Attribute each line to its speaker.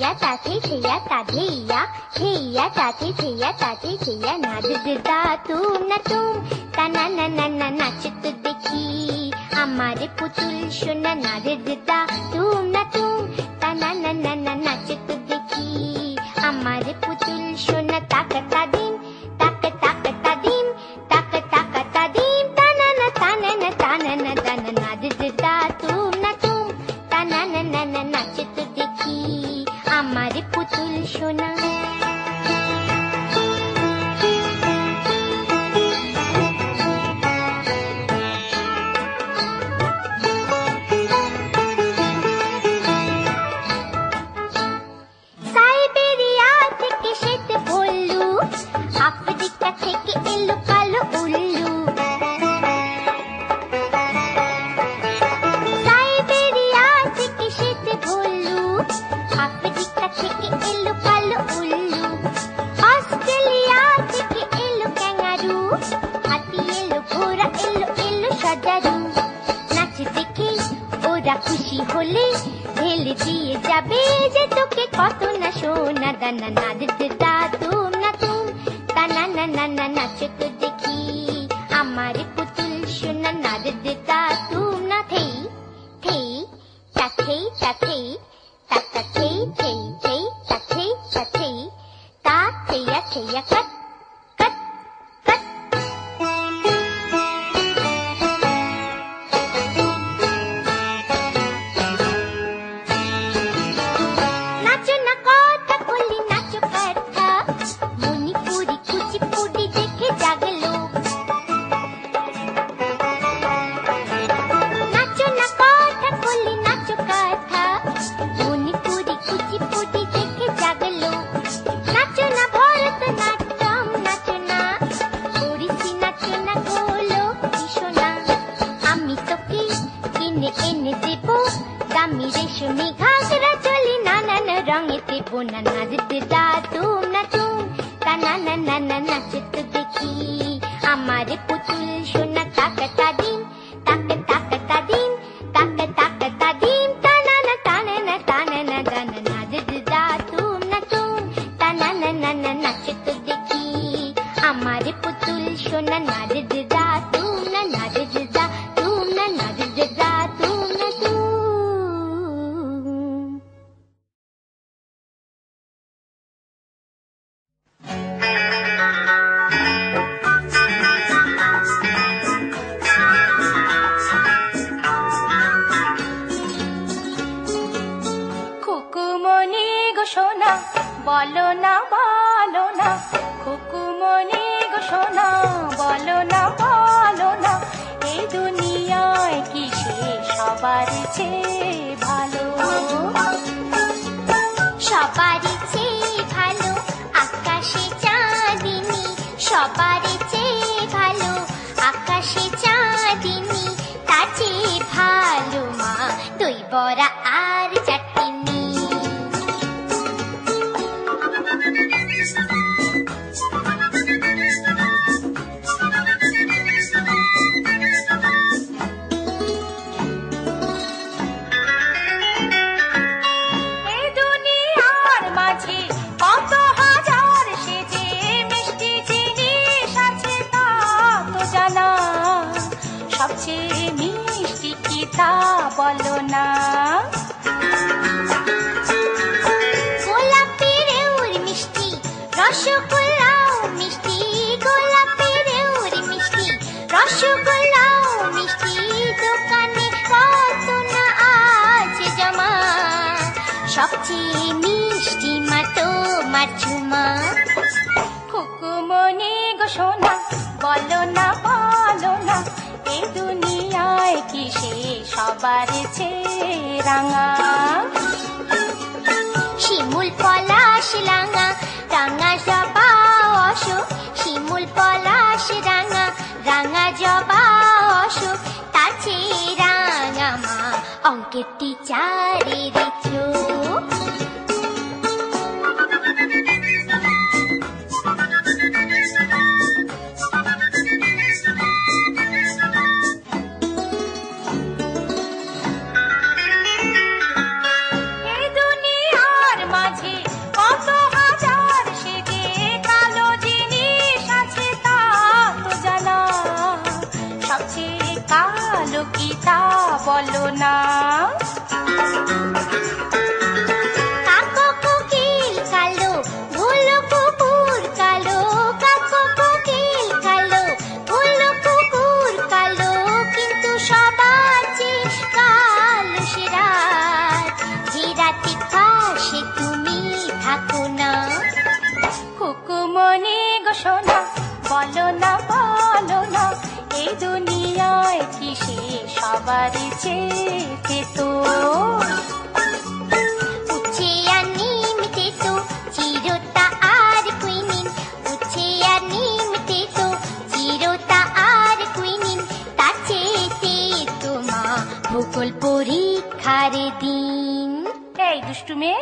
Speaker 1: Thea tate thea tatheya, thea tate thea tate thea. নাচদা তুম না তুম তানা না না না নাচত দেখি আমারে পুতুল সোনা। নাচদা তুম না তুম তানা না না না নাচত দেখি আমারে পুতুল সোনা। তাকতা দিম তাক তাকতা দিম তাক তাকতা দিম তানা না তানা না তানা না তানা। নাচদা তুম না তুম তানা না না না নাচত দেখি আমারে পুতুল সোনা। সাইবেরিয়া থেকে শীত ভল্লু, আফ্রিকা থেকে এলো কালো উল্লু। সাইবেরিয়া থেকে শীত ভল্লু, আফ্রিকা থেকে এলো কালো উল্লু। অস্ট্রেলিয়া থেকে এলো ক্যাঙ্গারু, হাতি এলো ঘোড়া এলো এলো সজারু। নাচ দেখে ওরা খুশি হলে ঢেলে দিয়ে যাবে যে তোকে কত না সোনা দানা। নাচদা তুম না তুম তানা না না না নাচত দেখি আমারে পুতুল সোনা। নাচদা তুম না থেই থেই তাথেই তাথেই তাতা থেই থেই থেই তাথেই তাথেই তা থেয়া থেয়া কট কট কট। নাচো না কথা বলি নাচো কথা, মণিপুরি কুচিপুড়ি দেখে জাগলো। নাচো না কথা বলি নাচো কথা, মণিপুরি কুচিপুড়ি দেখে জাগলো। নাচো না ভরতনাট্যম নাচো না, ওড়িশি নাচো না গোলো সোনা। আমি তোকে কিনে এনে দেবো দামি রেশমি ঘাগরা চলি নানান রঙে দেবো না। নাচদা তুম না তুম তানা না না না নাচত দেখি আমারে পুতুল সোনা। তাকতা দিম তাক তাকতা দিম তাক তাকতা দিম তানা না তানা না তানা না তানা। নাচদা তুম না তুম তানা না না না নাচত দেখি আমারে পুতুল সোনা। নাচদা তুম না নাচদা তুম না নাচদা তুম না তুম।
Speaker 2: খুকুমনি গো সোনা বলো না বলো না, খুকুমনি গো সোনা বলো না বলো না। এই দুনিয়ায় কি সে সবার চেয়ে ভালো?
Speaker 1: সবারই চেয়ে ভালো আকাশে চাঁদিনী, সবারই চেয়ে ভালো আকাশে চাঁদিনী। তার চেয়ে ভালো মা দই বড়া আর চাটনি।
Speaker 2: এই দুনিয়ার মাঝে কত হাজার সেজে মিষ্টি জিনিস আছে তা তো জানা, সবচেয়ে মিষ্টি কি তা বলো না।
Speaker 1: গোলাপি রেউর মিষ্টি রসগোল্লাও মিষ্টি, গোলাপি রেউর মিষ্টি রসগোল্লাও মিষ্টি। দোকানে কত না আছে জমা, সবচেয়ে মিষ্টি মা তোমার ঝুমা।
Speaker 2: খুকুমনি গো সোনা বলো না বলো না, এই দুনিয়ায় কি সে সবার চেয়ে রাঙা?
Speaker 1: শিমুল পলাশ রাঙা রাঙা জবা অশোক, শিমুল পলাশ রাঙা রাঙা জবা অশোক। তার চেয়ে রাঙা মা অঙ্কের টিচারের চোখ।
Speaker 2: এই দুনিয়ার মাঝে আবার চেয়েছে তো।
Speaker 1: উচ্ছে আর নিম তেতো চিরতা আর কুইনিন, উচ্ছে আর নিম তেতো চিরতা আর কুইনিন, তা চেয়েছে তোমা ভূগোল পরীক্ষার দিন।
Speaker 2: এই দুষ্টু মেয়ে,